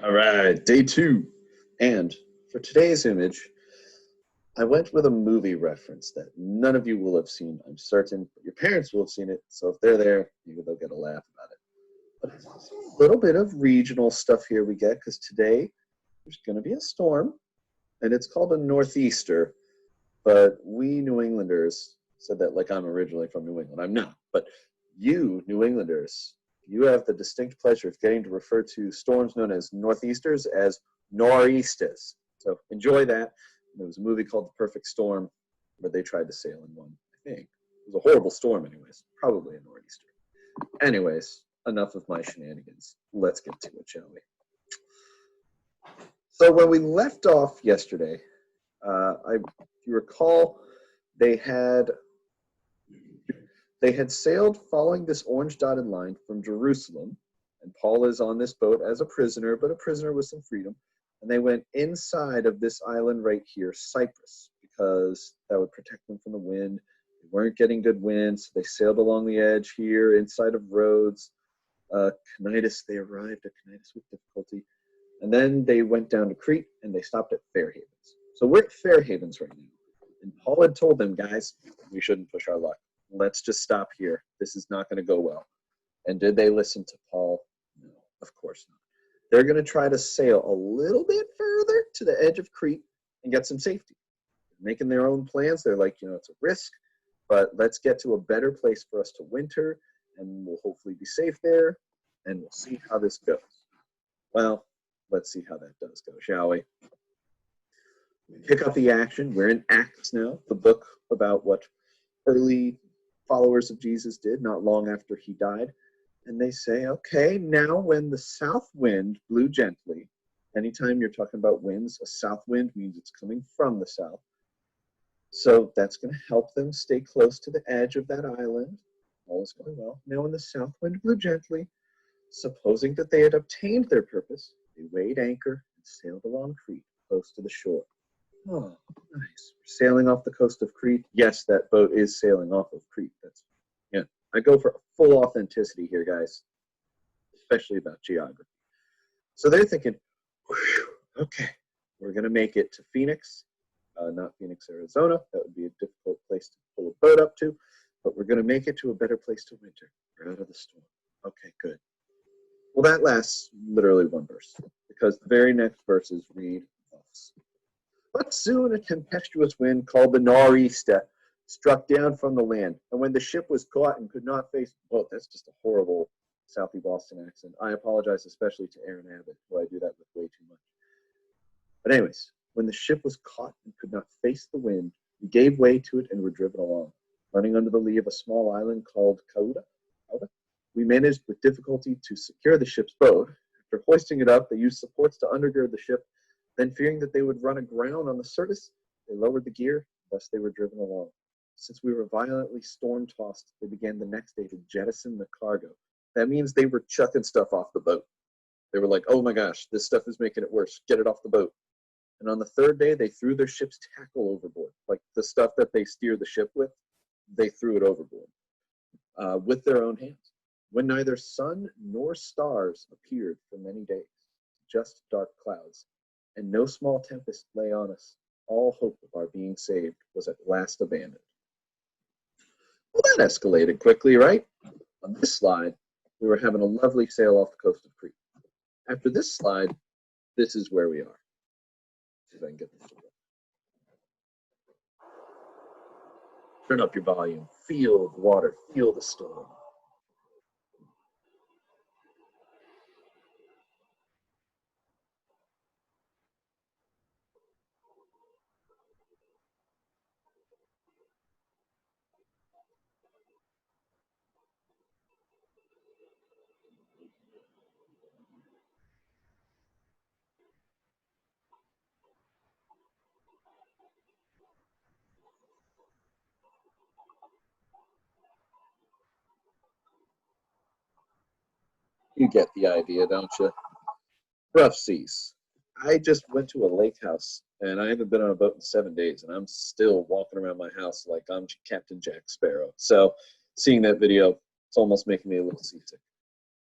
All right, day two. And for today's image, I went with a movie reference that none of you will have seen, I'm certain, but your parents will have seen it. So if they're there, maybe they'll get a laugh about it. But it's also a little bit of regional stuff here we get because today there's going to be a storm, and it's called a northeaster. But we New Englanders said that like I'm originally from New England. I'm not. But you, New Englanders, you have the distinct pleasure of getting to refer to storms known as northeasters as nor'easters. So enjoy that. There was a movie called The Perfect Storm where they tried to sail in one, I think. It was a horrible storm, anyways. Probably a nor'easter. Anyways, enough of my shenanigans. Let's get to it, shall we? So when we left off yesterday, if you recall, they had sailed following this orange dotted line from Jerusalem, and Paul is on this boat as a prisoner, but a prisoner with some freedom. And they went inside of this island right here, Cyprus, because that would protect them from the wind. They weren't getting good wind, so they sailed along the edge here, inside of Rhodes. Cnidus, they arrived at Cnidus with difficulty. And then they went down to Crete, and they stopped at Fair Havens. So we're at Fair Havens right now. And Paul had told them, guys, we shouldn't push our luck. Let's just stop here. This is not going to go well. And did they listen to Paul? No, of course not. They're going to try to sail a little bit further to the edge of Crete and get some safety. Making their own plans. They're like, it's a risk, but let's get to a better place for us to winter, and we'll hopefully be safe there, and we'll see how this goes. Well, let's see how that does go, shall we? We pick up the action. We're in Acts now, the book about what early followers of Jesus did not long after he died. And they say, okay, now when the south wind blew gently, anytime you're talking about winds, a south wind means it's coming from the south. So that's going to help them stay close to the edge of that island. All is going well. Now when the south wind blew gently, supposing that they had obtained their purpose, they weighed anchor and sailed along Crete, close to the shore. Oh, nice. We're sailing off the coast of Crete. Yes, that boat is sailing off of Crete. I go for full authenticity here, guys, especially about geography. So they're thinking, okay, we're going to make it to Phoenix, not Phoenix, Arizona. That would be a difficult place to pull a boat up to, but we're going to make it to a better place to winter. We're out of the storm. Okay, good. Well, that lasts literally one verse, because the very next verses read thus. But soon a tempestuous wind called the nor'easter struck down from the land, and when the ship was caught and could not face the boat, that's just a horrible Southie Boston accent. I apologize especially to Aaron Abbott, who I do that with way too much. But anyways, when the ship was caught and could not face the wind, we gave way to it and were driven along. Running under the lee of a small island called Cauda, we managed with difficulty to secure the ship's boat. After hoisting it up, they used supports to undergird the ship. Then, fearing that they would run aground on the Syrtis, they lowered the gear, thus they were driven along. Since we were violently storm-tossed, they began the next day to jettison the cargo. That means they were chucking stuff off the boat. They were like, oh my gosh, this stuff is making it worse. Get it off the boat. And on the third day, they threw their ship's tackle overboard. Like the stuff that they steer the ship with, they threw it overboard with their own hands. When neither sun nor stars appeared for many days, just dark clouds, and no small tempest lay on us, all hope of our being saved was at last abandoned. Well, that escalated quickly, right? On this slide, we were having a lovely sail off the coast of Crete. After this slide, this is where we are. See if I can get this to work. Turn up your volume. Feel the water. Feel the storm. You get the idea, don't you? Rough seas. I just went to a lake house, and I haven't been on a boat in 7 days, and I'm still walking around my house like I'm Captain Jack Sparrow. So seeing that video, it's almost making me a little seasick.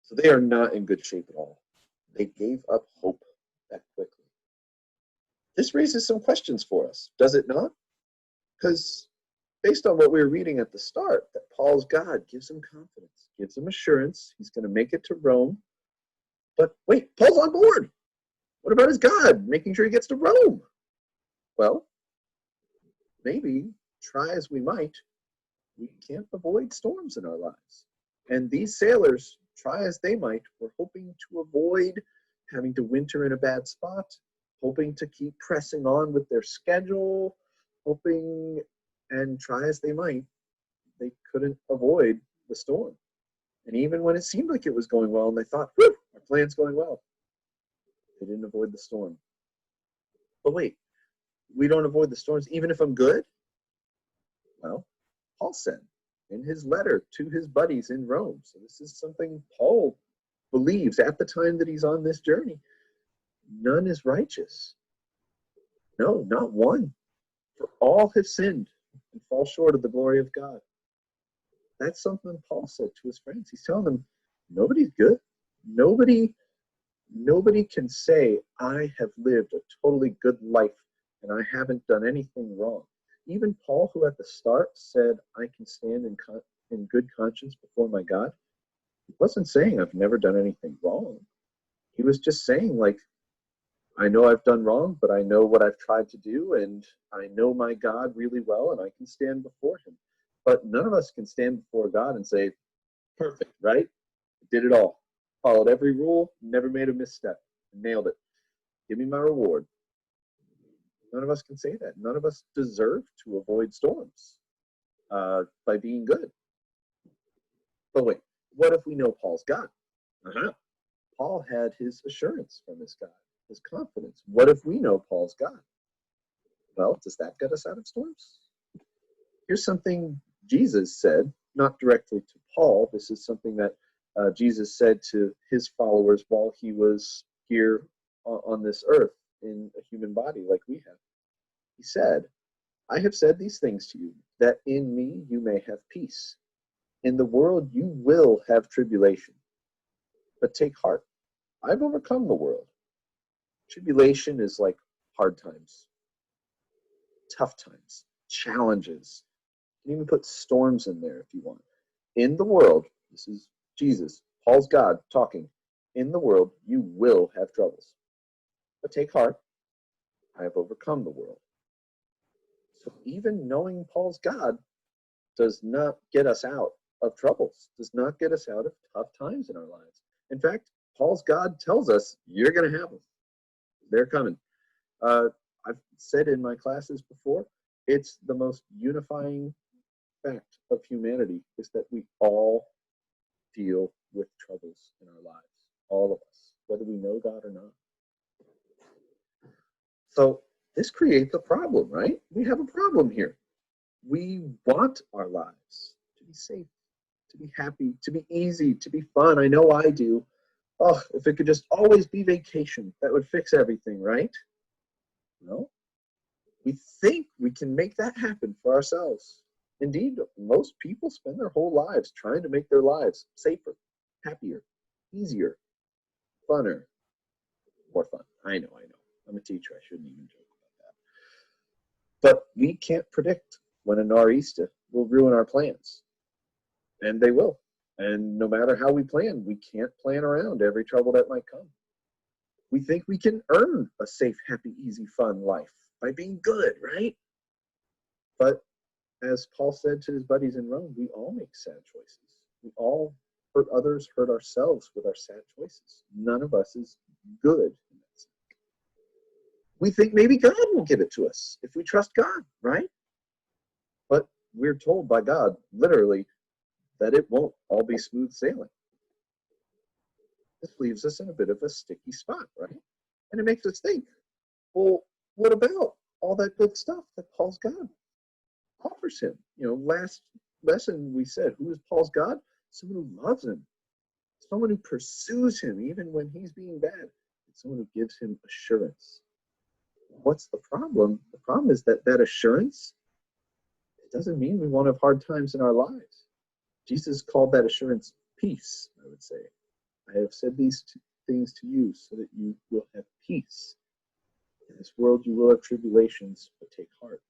So they are not in good shape at all. They gave up hope that quickly. This raises some questions for us, does it not? Because based on what we were reading at the start, that Paul's God gives him confidence, gives him assurance he's going to make it to Rome. But wait, Paul's on board. What about his God making sure he gets to Rome? Well, maybe, try as we might, we can't avoid storms in our lives. And these sailors, try as they might, were hoping to avoid having to winter in a bad spot, hoping to keep pressing on with their schedule, hoping, and try as they might, they couldn't avoid the storm. And even when it seemed like it was going well and they thought, whew, our plan's going well, they didn't avoid the storm. But wait, we don't avoid the storms even if I'm good? Well, Paul said in his letter to his buddies in Rome. So this is something Paul believes at the time that he's on this journey. None is righteous. No, not one. For all have sinned and fall short of the glory of God. That's something Paul said to his friends. He's telling them, nobody's good. Nobody can say, I have lived a totally good life and I haven't done anything wrong. Even Paul, who at the start said, I can stand in good conscience before my God, he wasn't saying I've never done anything wrong. He was just saying, like, I know I've done wrong, but I know what I've tried to do, and I know my God really well, and I can stand before him. But none of us can stand before God and say, perfect, right? Did it all. Followed every rule, never made a misstep, nailed it. Give me my reward. None of us can say that. None of us deserve to avoid storms by being good. But wait, what if we know Paul's God? Paul had his assurance from his God, his confidence. What if we know Paul's God? Well, does that get us out of storms? Here's something Jesus said, not directly to Paul. This is something that Jesus said to his followers while he was here on this earth in a human body like we have. He said, I have said these things to you, that in me you may have peace. In the world you will have tribulation. But take heart, I've overcome the world. Tribulation is like hard times, tough times, challenges. You can even put storms in there if you want. In the world, this is Jesus, Paul's God talking. In the world, you will have troubles. But take heart, I have overcome the world. So even knowing Paul's God does not get us out of troubles, does not get us out of tough times in our lives. In fact, Paul's God tells us, you're going to have them. They're coming. I've said in my classes before, it's the most unifying fact of humanity is that we all deal with troubles in our lives, all of us, whether we know God or not. So this creates a problem, right? We have a problem here. We want our lives to be safe, to be happy, to be easy, to be fun. I know I do. Oh, if it could just always be vacation, that would fix everything, right? No. We think we can make that happen for ourselves. Indeed, most people spend their whole lives trying to make their lives safer, happier, easier, funner, more fun. I know. I'm a teacher. I shouldn't even joke about that. But we can't predict when a nor'easter will ruin our plans. And they will. And no matter how we plan, we can't plan around every trouble that might come. We think we can earn a safe, happy, easy, fun life by being good, right? But as Paul said to his buddies in Rome, we all make sad choices. We all hurt others, hurt ourselves with our sad choices. None of us is good in that sense. We think maybe God will give it to us if we trust God, right? But we're told by God, literally, that it won't all be smooth sailing. This leaves us in a bit of a sticky spot, right? And it makes us think, well, what about all that good stuff that Paul's God offers him? Last lesson we said, who is Paul's God? Someone who loves him, someone who pursues him even when he's being bad, someone who gives him assurance. What's the problem? The problem is that assurance, it doesn't mean we won't have hard times in our lives. Jesus called that assurance peace, I would say. I have said these things to you so that you will have peace. In this world you will have tribulations, but take heart.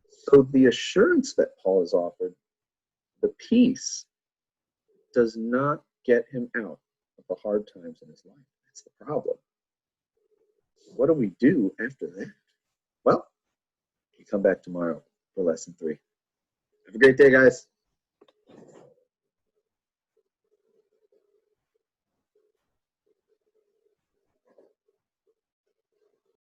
So the assurance that Paul is offered, the peace, does not get him out of the hard times in his life. That's the problem. What do we do after that? Well, you come back tomorrow for lesson 3. Have a great day, guys.